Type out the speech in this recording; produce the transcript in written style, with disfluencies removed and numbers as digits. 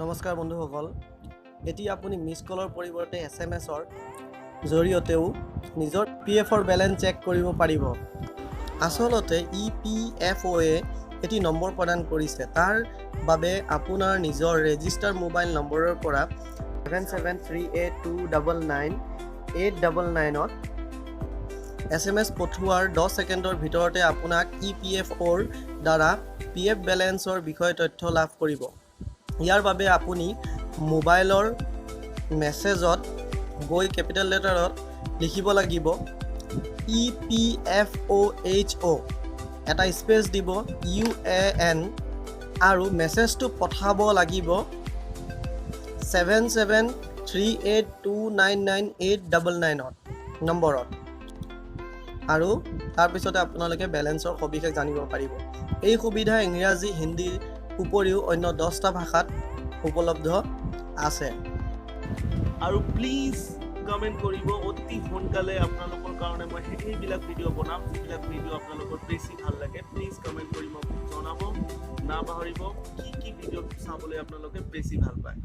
নমস্কাৰ বন্ধুসকল, এতিয়া আপুনি মিছ কলৰ পৰিৱৰ্তে SMS-ৰ জৰিয়তেও নিজৰ PF-ৰ বেলেঞ্চ চেক কৰিব পাৰিব। আচলতে EPFO-এ এটি নম্বৰ প্ৰদান কৰিছে। তাৰ বাবে আপোনাৰ নিজৰ ৰেজিষ্টাৰ মোবাইল নম্বৰৰ পৰা 7738299899ত SMS পঠোৱাৰ 10 ছেকেণ্ডৰ ভিতৰতে আপোনাক EPFO-ৰ দ্বাৰা PF বেলেঞ্চৰ বিষয়ে তথ্য লাভ কৰিব। ইয়াৰ বাবে আপুনি মোবাইলৰ মেছেজত গৈ কেপিটেল লেটাৰত লিখিব লাগিব EPFOHO, এটা স্পেচ দিব UAN আৰু মেছেজটো পঠাব লাগিব 7738299899 নম্বৰত আৰু তাৰপিছতে আপোনালোকে বেলেঞ্চৰ সবিশেষ জানিব পাৰিব। এই সুবিধা ইংৰাজী, হিন্দীৰ উপৰিও অন্য 10টা ভাষাত উপলব্ধ আছে। আৰু প্লিজ কমেণ্ট কৰিব অতি সোনকালে আপোনালোকৰ কাৰণে মই সেইবিলাক ভিডিঅ' বনাম যিবিলাক ভিডিঅ' আপোনালোকৰ বেছি ভাল লাগে। প্লিজ কমেণ্ট কৰি মোক জনাব, নাপাহৰিব কি ভিডিঅ' চাবলৈ আপোনালোকে বেছি ভাল পায়।